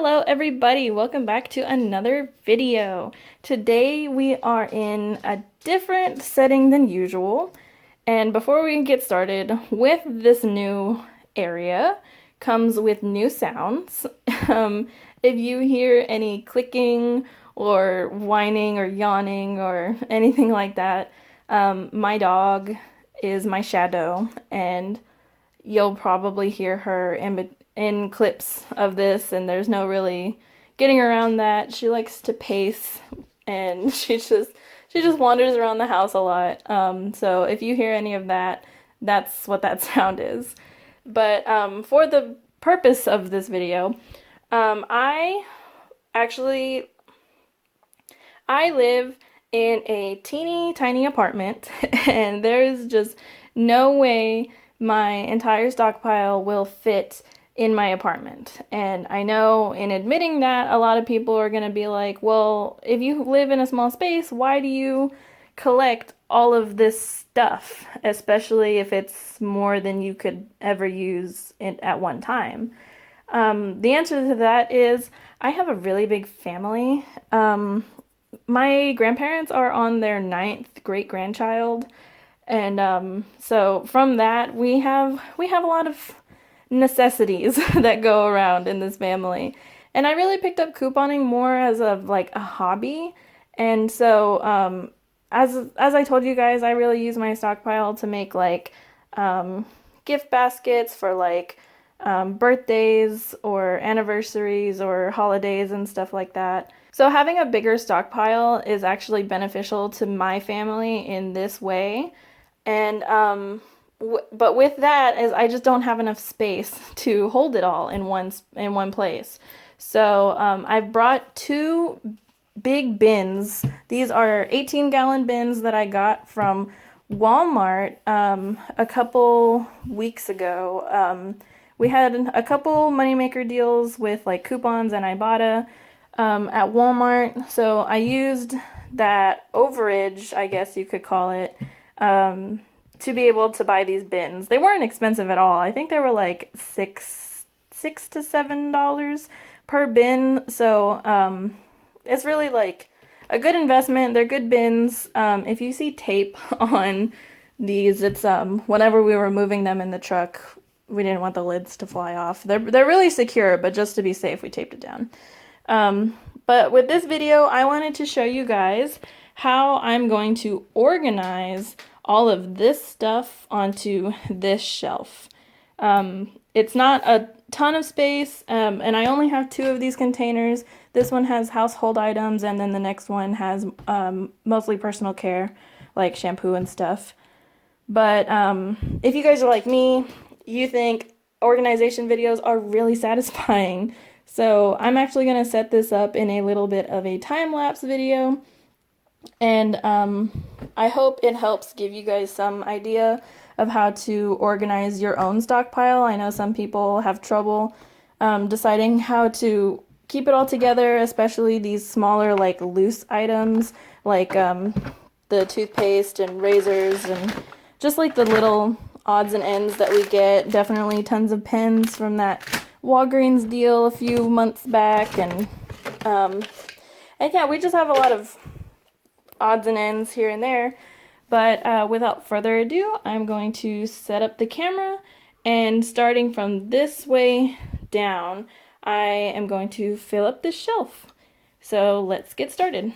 Hello everybody, welcome back to another video. Today we are in a different setting than usual, and before we get started, with this new area comes with new sounds. If you hear any clicking or whining or yawning or anything like that, my dog is my shadow, and you'll probably hear her in clips of this, and there's no really getting around that. She likes to pace, and she just wanders around the house a lot. So if you hear any of that, that's what that sound is. But for the purpose of this video, I actually I live in a teeny tiny apartment, and there's just no way my entire stockpile will fit in my apartment. And I know in admitting that, a lot of people are going to be like, well, if you live in a small space, why do you collect all of this stuff, especially if it's more than you could ever use at one time? The answer to that is I have a really big family. My grandparents are on their 9th great-grandchild, and so from that we have a lot of necessities that go around in this family. And I really picked up couponing more as of like a hobby. And so as I told you guys, I really use my stockpile to make like gift baskets for like birthdays or anniversaries or holidays and stuff like that. So having a bigger stockpile is actually beneficial to my family in this way. And but with that is I just don't have enough space to hold it all in one place. So I've brought two big bins. These are 18-gallon bins that I got from Walmart a couple weeks ago. We had a couple moneymaker deals with like coupons and Ibotta at Walmart. So I used that overage, I guess you could call it, to be able to buy these bins. They weren't expensive at all. I think they were like $6 to $7 per bin. So it's really like a good investment. They're good bins. If you see tape on these, it's whenever we were moving them in the truck, we didn't want the lids to fly off. They're really secure, but just to be safe, we taped it down. But with this video, I wanted to show you guys how I'm going to organize all of this stuff onto this shelf. It's not a ton of space, and I only have 2 of these containers. This one has household items, and then the next one has mostly personal care, like shampoo and stuff. But if you guys are like me, you think organization videos are really satisfying. So I'm actually going to set this up in a little bit of a time-lapse video. And I hope it helps give you guys some idea of how to organize your own stockpile. I know some people have trouble deciding how to keep it all together, especially these smaller, like, loose items, like the toothpaste and razors and just like the little odds and ends that we get. Definitely tons of pens from that Walgreens deal a few months back, and yeah, we just have a lot of odds and ends here and there. But without further ado, I'm going to set up the camera, and starting from this way down, I am going to fill up this shelf. So let's get started.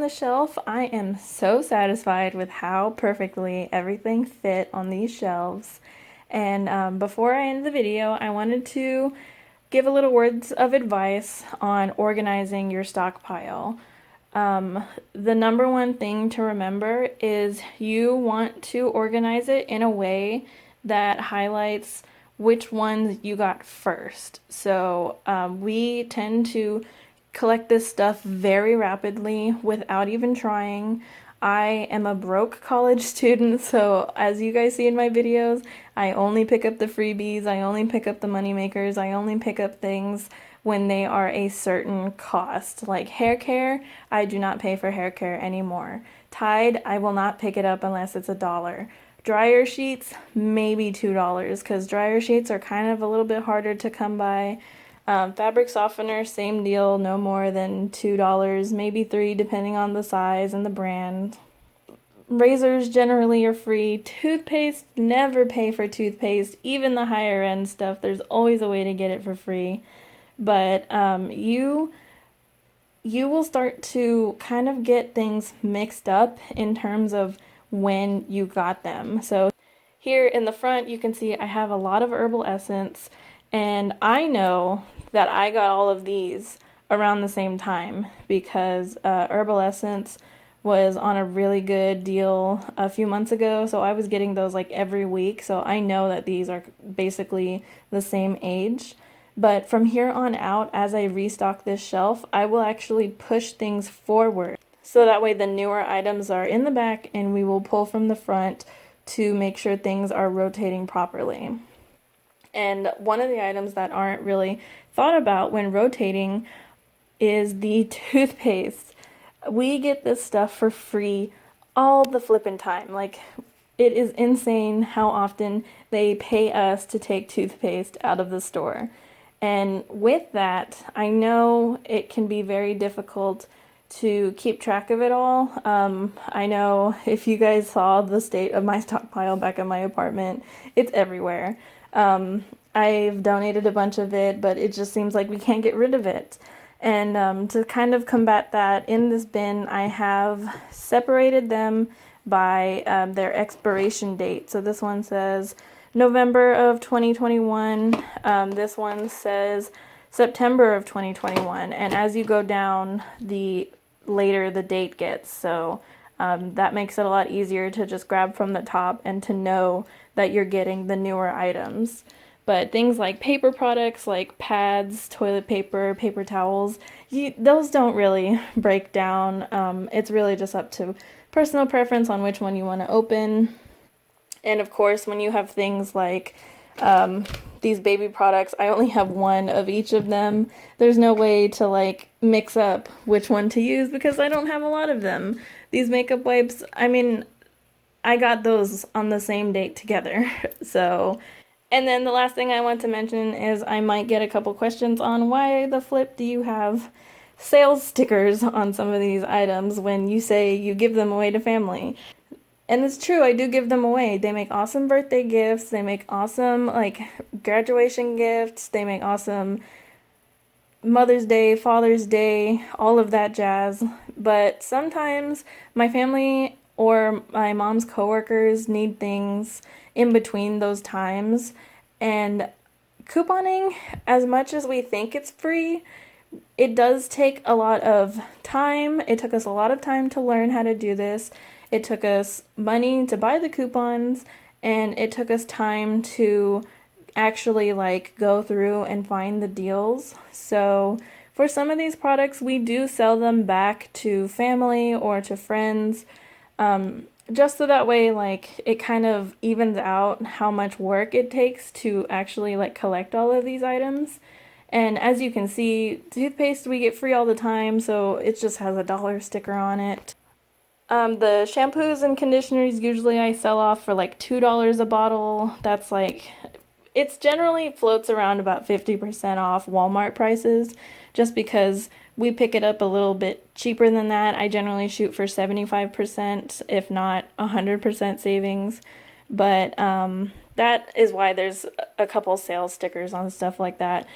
the shelf, I am so satisfied with how perfectly everything fit on these shelves. And before I end the video, I wanted to give a little words of advice on organizing your stockpile. The number one thing to remember is you want to organize it in a way that highlights which ones you got first. So we tend to collect this stuff very rapidly without even trying. I am a broke college student, so as you guys see in my videos, I only pick up the freebies, I only pick up the money makers, I only pick up things when they are a certain cost. Like hair care, I do not pay for hair care anymore. Tide, I will not pick it up unless it's $1. Dryer sheets, maybe $2, because dryer sheets are kind of a little bit harder to come by. Fabric softener, same deal, no more than $2, maybe $3 depending on the size and the brand. Razors generally are free. Toothpaste, never pay for toothpaste. Even the higher end stuff, there's always a way to get it for free. But you will start to kind of get things mixed up in terms of when you got them. So here in the front, you can see I have a lot of herbal essence, and I know that I got all of these around the same time because herbal essence was on a really good deal a few months ago, so I was getting those like every week, so I know that these are basically the same age. But from here on out, as I restock this shelf, I will actually push things forward. So that way the newer items are in the back and we will pull from the front to make sure things are rotating properly. And one of the items that aren't really thought about when rotating is the toothpaste. We get this stuff for free all the flippin' time. Like, it is insane how often they pay us to take toothpaste out of the store. And with that, I know it can be very difficult to keep track of it all. I know if you guys saw the state of my stockpile back in my apartment, it's everywhere. I've donated a bunch of it, but it just seems like we can't get rid of it. And to kind of combat that, in this bin, I have separated them by their expiration date. So this one says November of 2021. This one says September of 2021. And as you go down, the later the date gets. So that makes it a lot easier to just grab from the top and to know that you're getting the newer items. But things like paper products, like pads, toilet paper, paper towels, those don't really break down. It's really just up to personal preference on which one you want to open. And of course, when you have things like these baby products, I only have one of each of them. There's no way to like mix up which one to use because I don't have a lot of them. These makeup wipes, I mean, I got those on the same date together. So, and then the last thing I want to mention is I might get a couple questions on why the flip do you have sales stickers on some of these items when you say you give them away to family. And it's true, I do give them away. They make awesome birthday gifts, they make awesome like graduation gifts, they make awesome Mother's Day, Father's Day, all of that jazz. But sometimes my family or my mom's coworkers need things in between those times. And couponing, as much as we think it's free, it does take a lot of time. It took us a lot of time to learn how to do this. It took us money to buy the coupons, and it took us time to actually like go through and find the deals. So for some of these products, we do sell them back to family or to friends, just so that way like it kind of evens out how much work it takes to actually like collect all of these items. And as you can see, toothpaste we get free all the time, so it just has a dollar sticker on it. The shampoos and conditioners usually I sell off for like $2 a bottle. That's like, it's generally floats around about 50% off Walmart prices, just because we pick it up a little bit cheaper than that. I generally shoot for 75%, if not 100% savings. but that is why there's a couple sales stickers on stuff like that.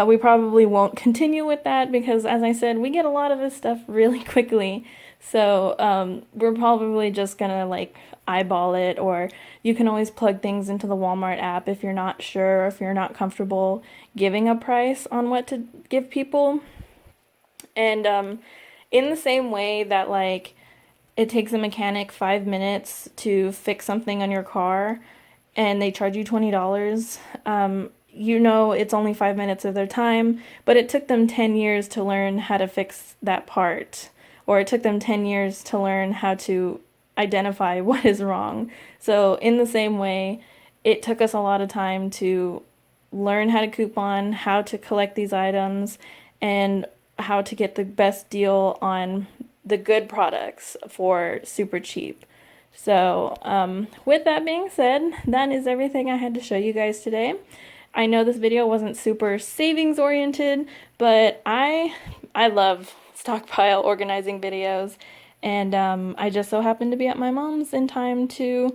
We probably won't continue with that because, as I said, we get a lot of this stuff really quickly. So we're probably just gonna like eyeball it, or you can always plug things into the Walmart app if you're not sure, or if you're not comfortable giving a price on what to give people. And in the same way that like it takes a mechanic 5 minutes to fix something on your car and they charge you $20, you know it's only 5 minutes of their time, but it took them 10 years to learn how to fix that part, or it took them 10 years to learn how to identify what is wrong. So, in the same way, it took us a lot of time to learn how to coupon, how to collect these items, and how to get the best deal on the good products for super cheap. So, with that being said, that is everything I had to show you guys today. I know this video wasn't super savings oriented, but I love stockpile organizing videos, and I just so happened to be at my mom's in time to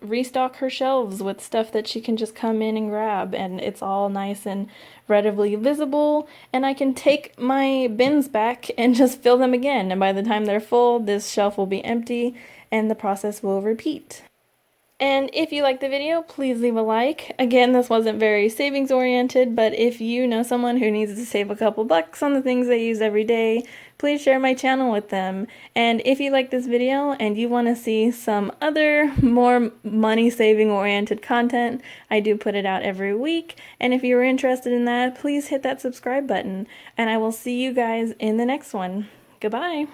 restock her shelves with stuff that she can just come in and grab, and it's all nice and readily visible, and I can take my bins back and just fill them again, and by the time they're full, this shelf will be empty, and the process will repeat. And if you like the video, please leave a like. Again, this wasn't very savings oriented, but if you know someone who needs to save a couple bucks on the things they use every day, please share my channel with them. And if you like this video and you want to see some other more money saving oriented content, I do put it out every week. And if you're interested in that, please hit that subscribe button. And I will see you guys in the next one. Goodbye.